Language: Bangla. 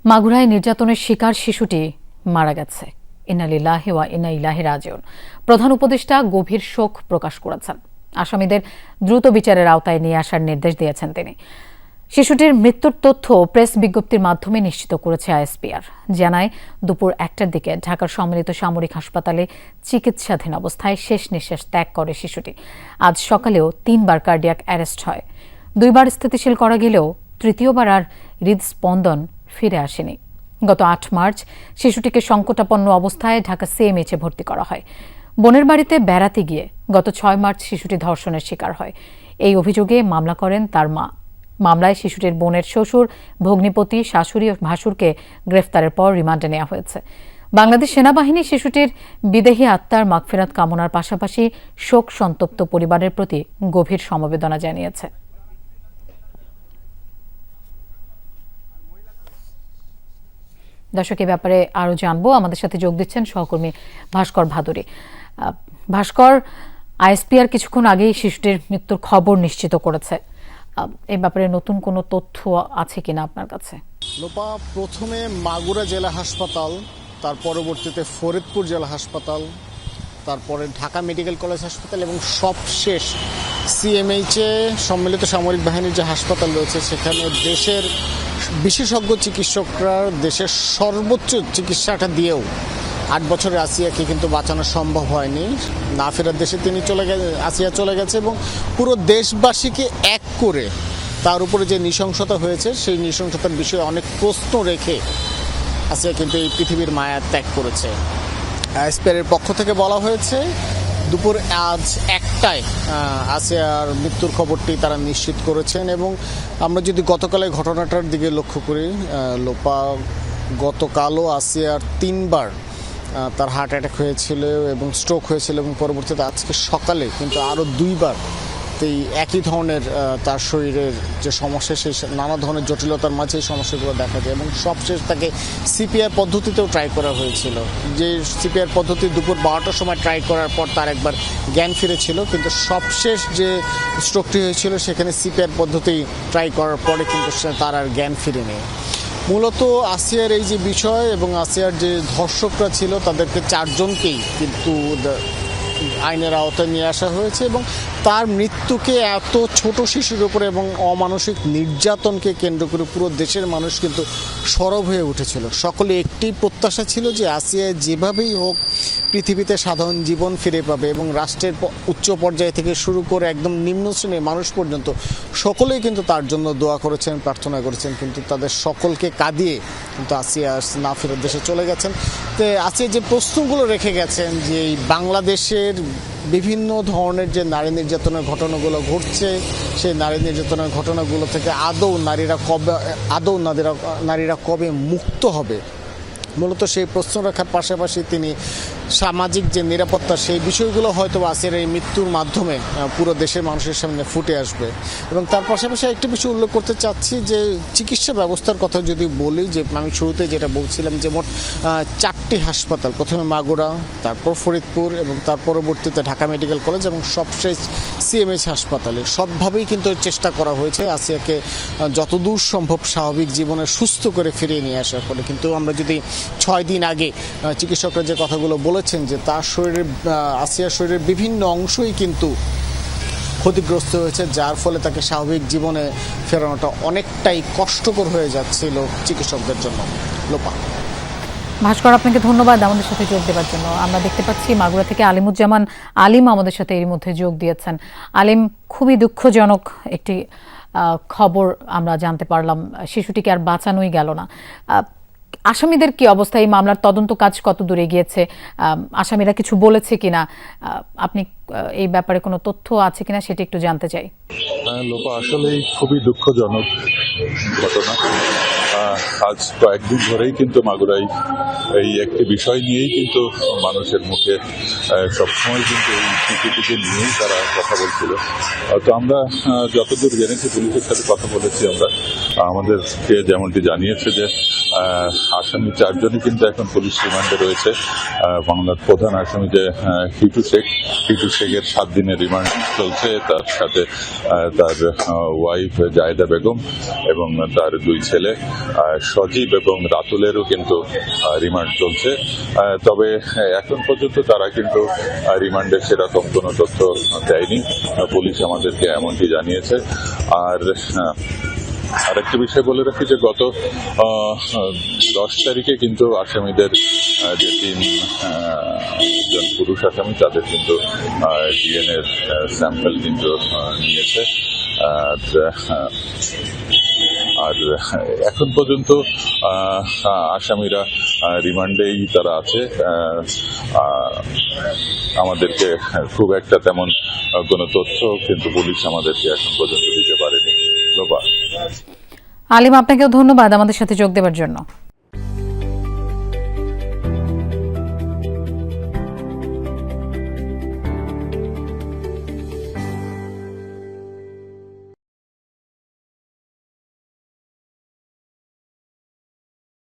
মাগুরায় নির্যাতনের শিকার শিশুটি মারা গেছে। ইন্না লিল্লাহি ওয়া ইন্না ইলাইহি রাজিউন। প্রধান উপদেষ্টা গভীর শোক প্রকাশ করেছেন। আসামিদের দ্রুত বিচারের আওতায় নিয়ে আসার নির্দেশ দিয়েছেন তিনি। শিশুটির মৃত্যুর তথ্য প্রেস বিজ্ঞপ্তির মাধ্যমে নিশ্চিত করেছে আইএসপিআর। জানায় দুপুর 1টার দিকে ঢাকার সম্মিলিত সামরিক হাসপাতালে চিকিৎসাধীন অবস্থায় শেষ নিঃশ্বাস ত্যাগ করে শিশুটি। আজ সকালেও 3বার কার্ডিয়াক অ্যারেস্ট হয়। 2বার স্থিতিশীল করা গেলেও তৃতীয়বার আর হৃদস্পন্দন ফিরে আসেনি। গত 8 মার্চ শিশুটিকে সংকটাপন্ন অবস্থায় ঢাকা সিএমএইচে ভর্তি করা হয়। বোনের বাড়িতে বেড়াতে গিয়ে গত 6 মার্চ শিশুটি ধর্ষণের শিকার হয়। এই অভিযোগে মামলা করেন তার মা। মামলায় শিশুটির বোনের শ্বশুর, ভগ্নিপতি, শাশুড়ি ও ভাসুরকে গ্রেফতারের পর রিমান্ডে নেওয়া হয়েছে। বাংলাদেশ সেনাবাহিনী শিশুটির বিদেহী আত্মার মাগফিরাত কামনার পাশাপাশি শোক সন্তপ্ত পরিবারের প্রতি গভীর সমবেদনা জানিয়েছে। দর্শক, এ ব্যাপারে আরো জানবো। আমাদের সাথে যোগ দিচ্ছেন সহকর্মী ভাস্কর ভাদুরী। ভাস্কর, আইএসপিআর কিছুক্ষণ আগেই শিশুটির মৃত্যুর খবর নিশ্চিত করেছে। এই ব্যাপারে নতুন কোনো তথ্য আছে কিনা আপনার কাছে? লোপা, প্রথমে মাগুরা জেলা হাসপাতাল, তার পরবর্তীতে ফরিদপুর জেলা হাসপাতাল, তারপরে ঢাকা মেডিকেল কলেজ হাসপাতাল এবং সবশেষ সিএমএইচে সম্মিলিত সামরিক বাহিনীর যে হাসপাতাল রয়েছে সেখানে দেশের বিশেষজ্ঞ চিকিৎসকরা দেশের সর্বোচ্চ চিকিৎসাটা দিয়েও 8 বছরের আসিয়াকে কিন্তু বাঁচানো সম্ভব হয়নি। না ফেরার দেশে আসিয়া চলে গেছে এবং পুরো দেশবাসীকে এক করে তার উপরে যে নৃশংসতা হয়েছে সেই নৃশংসতার বিষয়ে অনেক প্রশ্ন রেখে আসিয়া কিন্তু এই পৃথিবীর মায়া ত্যাগ করেছে। আইএসপিআরের পক্ষ থেকে বলা হয়েছে দুপুর আজ 1টায় আসিয়ার মৃত্যুর খবরটি তারা নিশ্চিত করেছেন। এবং আমরা যদি গতকালের ঘটনাটার দিকে লক্ষ্য করি, লোপা, গতকালও আসিয়ার 3বার তার হার্ট অ্যাটাক হয়েছিল এবং স্ট্রোক হয়েছিল এবং পরবর্তীতে আজকে সকালে কিন্তু আরও 2বার এই একই ধরনের তার শরীরের যে সমস্যা, সেই নানা ধরনের জটিলতার মাঝে এই সমস্যাগুলো দেখা যায়। এবং সবশেষ তাকে সিপিআর পদ্ধতিতেও ট্রাই করা হয়েছিল। যে সিপিআর পদ্ধতি দুপুর 12টার সময় ট্রাই করার পর তার একবার জ্ঞান ফিরেছিল, কিন্তু সবশেষ যে স্ট্রোকটি হয়েছিল সেখানে সিপিআর পদ্ধতি ট্রাই করার পরে কিন্তু তার আর জ্ঞান ফিরেনি। মূলত আসিয়ার এই যে বিষয় এবং আসিয়ার যে ধর্ষকরা ছিল তাদেরকে 4 জনকেই কিন্তু আইনের আওতায় নিয়ে আসা হয়েছে এবং তার মৃত্যুকে এত ছোট শিশুর উপরে এবং অমানসিক নির্যাতনকে কেন্দ্র করে পুরো দেশের মানুষ কিন্তু সরব হয়ে উঠেছিল। সকলে একটি প্রত্যাশা ছিল যে আসিয়া যেভাবেই হোক পৃথিবীতে সাধারণ জীবন ফিরে পাবে এবং রাষ্ট্রের উচ্চ পর্যায় থেকে শুরু করে একদম নিম্ন শ্রেণীর মানুষ পর্যন্ত সকলেই কিন্তু তার জন্য দোয়া করেছেন, প্রার্থনা করেছেন। কিন্তু তাদের সকলকে কাঁদিয়ে কিন্তু আসিয়া না ফেরার দেশে চলে গেছেন। তো আসিয়া যে প্রশ্নগুলো রেখে গেছেন যে এই বাংলাদেশের বিভিন্ন ধরনের যে নারী নির্যাতনের ঘটনাগুলো ঘটছে, সেই নারী নির্যাতনের ঘটনাগুলো থেকে আদৌ নারীরা কবে মুক্ত হবে, মূলত সেই প্রশ্ন রাখার পাশাপাশি তিনি সামাজিক যে নিরাপত্তা সেই বিষয়গুলো হয়তো আসিয়ার এই মৃত্যুর মাধ্যমে পুরো দেশের মানুষের সামনে ফুটে আসবে। এবং তার পাশাপাশি একটা বিষয় উল্লেখ করতে চাচ্ছি যে চিকিৎসা ব্যবস্থার কথা যদি বলি, যে আমি শুরুতে যেটা বলছিলাম যে মোট 4টি হাসপাতাল, প্রথমে মাগুরা, তারপর ফরিদপুর এবং তার পরবর্তীতে ঢাকা মেডিকেল কলেজ এবং সবশেষ সিএমএইচ হাসপাতালে সবভাবেই কিন্তু চেষ্টা করা হয়েছে আসিয়াকে যতদূর সম্ভব স্বাভাবিক জীবনে সুস্থ করে ফিরিয়ে নিয়ে আসার ফলে। কিন্তু আমরা যদি 6 দিন আগে চিকিৎসকরা যে কথাগুলো বলেছেন যে তার আসিয়ার শরীরের বিভিন্ন অংশই কিন্তু ক্ষতিগ্রস্ত হয়েছে, যার ফলে তাকে স্বাভাবিক জীবনে ফেরানোটা অনেকটাই কষ্টকর হয়ে যাচ্ছিল চিকিৎসকদের জন্য। লোপা, ভাস্কর, আপনাকে ধন্যবাদ আমাদের সাথে যোগ দেওয়ার জন্য। আমরা দেখতে পাচ্ছি মাগুরা থেকে আলিমুজ্জামান আলিম আমাদের সাথে এর মধ্যে যোগ দিয়েছেন। আলিম, খুবই দুঃখজনক একটি খবর আমরা জানতে পারলাম, শিশুটিকে আর বাঁচানোই গেল না। আসামিদের কি অবস্থা? এই মামলার তদন্ত কাজ কত দূরে গিয়েছে? আসামিরা কিছু বলেছে কিনা? আপনি এই ব্যাপারে কোনো তথ্য আছে কিনা সেটা একটু জানতে চাই। লোপা, আসলে খুবই দুঃখজনক ঘটনা। আজ কয়েকদিন ধরেই কিন্তু মাগুরাই এই একটি বিষয় নিয়েই কিন্তু মানুষের মুখে সবসময় কিন্তু এই শিশুটিকে নিয়েই তারা কথা বলছিল। তো আমরা যতদূর জেনেছি, পুলিশের সাথে কথা বলেছি, আমাদেরকে যেমনটি জানিয়েছে যে আসামি 4 জনই কিন্তু এখন পুলিশ রিমান্ডে রয়েছে। বাংলার প্রধান আসামি যে হিটু শেখের 7 দিনের রিমান্ড চলছে, তার সাথে তার ওয়াইফ জায়েদা বেগম এবং তার 2 ছেলে। সজীব এবং রাতুলেরও কিন্তু রিমান্ড চলছে। তবে এখন পর্যন্ত তারা কিন্তু রিমান্ডে সেরকম কোনো তথ্য দেয়নি, পুলিশ আমাদেরকে এমনটি জানিয়েছে। আর আরেকটি বিষয় বলে রাখি যে গত 10 তারিখে কিন্তু আসামিদের যে 3 জন পুরুষ আসামি তাদের কিন্তু ডিএনএ স্যাম্পল কিন্তু নিয়েছে। আর এখন পর্যন্ত আসামিরা রিমান্ডেই তারা আছে। আমাদেরকে খুব একটা তেমন কোনো তথ্য কিন্তু পুলিশ আমাদেরকে এখন পর্যন্ত দিতে পারেনি। আলিম, আপনাকেও ধন্যবাদ আমাদের সাথে যোগ দেওয়ার জন্য।